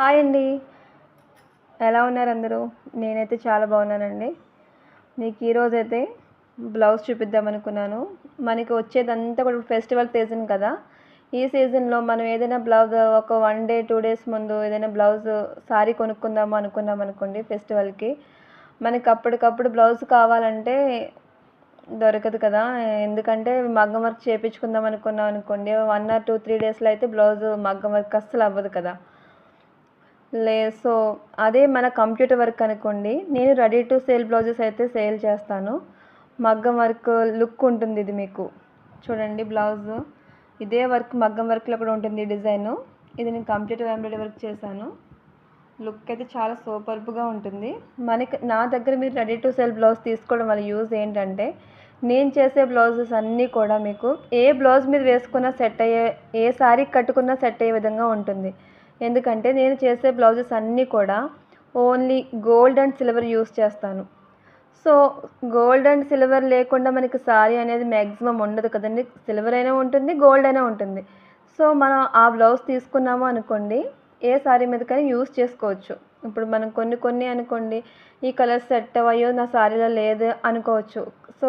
Hi అండి. ఎలా ఉన్నారు అందరూ? నేనైతే చాలా బాగున్నానండి. మీకు ఈరోజైతే బ్లౌజ్ చూపిద్దామనుకున్నాను. మనకి వచ్చేదంతా కూడా ఫెస్టివల్ సీజన్ కదా! ఈ సీజన్‌లో మనం ఏదైనా బ్లౌజ్ ఒక 1 డే, 2 డేస్ ముందు ఏదైనా బ్లౌజ్ సారీ కొనుక్కుందాము అనుకున్నామనుకోండి ఫెస్టివల్‌కి. మనకి అప్పటికప్పుడు బ్లౌజ్ కావాలంటే దొరకదు కదా! ఎందుకంటే మగ్గం వర్క్ చేపించుకుందాం అనుకున్నాం అనుకోండి 1 ఆర్ 2, 3 డేస్‌లో అయితే బ్లౌజ్ మగ్గం వర్క్ అస్సలు అవ్వదు కదా! సో అదే మన కంప్యూటర్ వర్క్ అనుకోండి, నేను రెడీ టు సేల్ బ్లౌజెస్ అయితే సేల్ చేస్తాను. మగ్గం వర్క్ లుక్ ఉంటుంది ఇది మీకు. చూడండి బ్లౌజ్ ఇదే వర్క్ మగ్గం వర్క్లో కూడా ఉంటుంది డిజైను. ఇది నేను కంప్యూటర్ ఎంబ్రాయిడరీ వర్క్ చేశాను. లుక్ అయితే చాలా సూపర్బ్గా ఉంటుంది. నా దగ్గర మీరు రెడీ టు సేల్ బ్లౌజ్ తీసుకోవడం వల్ల యూజ్ ఏంటంటే, నేను చేసే బ్లౌజెస్ అన్నీ కూడా మీకు ఏ బ్లౌజ్ మీద వేసుకున్నా సెట్ అయ్యే, ఏ శారీ కట్టుకున్నా సెట్ అయ్యే విధంగా ఉంటుంది. ఎందుకంటే నేను చేసే బ్లౌజెస్ అన్నీ కూడా only gold and silver use చేస్తాను. సో గోల్డ్ అండ్ సిల్వర్ లేకుండా మనకి శారీ అనేది మ్యాక్సిమం ఉండదు కదండి. సిల్వర్ అయినా ఉంటుంది, గోల్డ్ అయినా ఉంటుంది. సో మనం ఆ బ్లౌజ్ తీసుకున్నాము అనుకోండి, ఏ శారీ మీదకైనా యూస్ చేసుకోవచ్చు. ఇప్పుడు మనం కొన్ని అనుకోండి, ఈ కలర్ సెట్ అవ్వయో నా శారీలో లేదు అనుకోవచ్చు. సో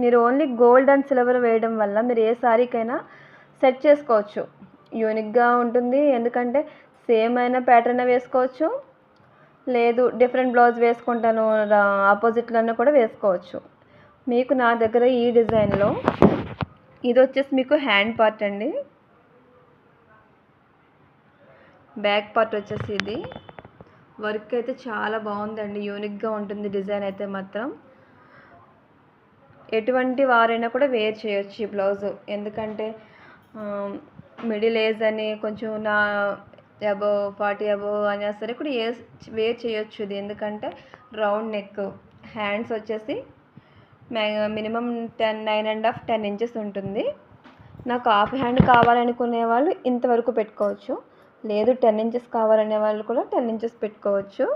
మీరు ఓన్లీ గోల్డ్ అండ్ సిల్వర్ వేయడం వల్ల మీరు ఏ శారీకైనా సెట్ చేసుకోవచ్చు. యూనిక్గా ఉంటుంది. ఎందుకంటే సేమ్ అయిన ప్యాటర్న్ వేసుకోవచ్చు, లేదు డిఫరెంట్ బ్లౌజ్ వేసుకుంటాను ఆపోజిట్లోనే కూడా వేసుకోవచ్చు. మీకు నా దగ్గర ఈ డిజైన్లో ఇది వచ్చేసి మీకు హ్యాండ్ పార్ట్ అండి. బ్యాక్ పార్ట్ వచ్చేసి ఇది వర్క్ అయితే చాలా బాగుందండి. యూనిక్గా ఉంటుంది డిజైన్ అయితే మాత్రం. ఎటువంటి వారైనా కూడా వేర్ చేయొచ్చు ఈ బ్లౌజ్. ఎందుకంటే మిడిల్ ఏజ్ అని కొంచెం అబోవ్ 40 అబోవ్ అయినా సరే కూడా వేర్ చేయొచ్చు ఇది. ఎందుకంటే రౌండ్ నెక్, హ్యాండ్స్ వచ్చేసి మినిమం 9.5 10 ఇంచెస్ ఉంటుంది. నాకు హాఫ్ హ్యాండ్ కావాలనుకునే వాళ్ళు ఇంతవరకు పెట్టుకోవచ్చు, లేదు 10 ఇంచెస్ కావాలనే వాళ్ళు కూడా 10 ఇంచెస్ పెట్టుకోవచ్చు.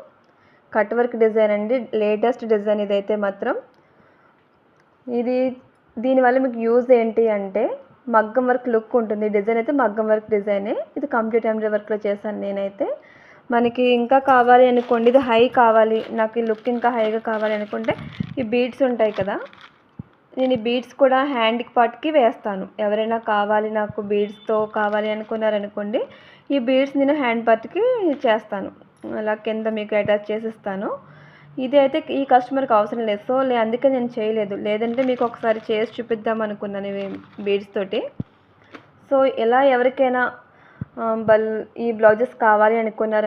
కట్ వర్క్ డిజైన్ అండి, లేటెస్ట్ డిజైన్ ఇదైతే మాత్రం. దీనివల్ల మీకు యూజ్ ఏంటి అంటే మగ్గం వర్క్ లుక్ ఉంటుంది. డిజైన్ అయితే మగ్గం వర్క్ డిజైనే. ఇది కంప్యూటర్ ఎంబ్రాయిడరీ వర్క్లో చేశాను నేనైతే. మనకి ఇంకా కావాలి అనుకోండి, ఇది హై కావాలి, నాకు ఈ లుక్ ఇంకా హైగా కావాలి అనుకుంటే ఈ బీడ్స్ ఉంటాయి కదా, నేను ఈ బీడ్స్ కూడా హ్యాండ్ పార్ట్కి వేస్తాను. ఎవరైనా కావాలి నాకు బీడ్స్తో కావాలి అనుకున్నారనుకోండి, ఈ బీడ్స్ నేను హ్యాండ్ పార్ట్కి చేస్తాను. అలా కింద మీకు అటాచ్ చేసిస్తాను. ఇది అయితే ఈ కస్టమర్కి అవసరం లేదు. సో అందుకే నేను చేయలేదు, లేదంటే మీకు ఒకసారి చేసి చూపిద్దాం అనుకున్నాను బీడ్స్ తోటి. సో ఇలా ఎవరికైనా ఈ బ్లౌజెస్ కావాలి అనుకున్నారు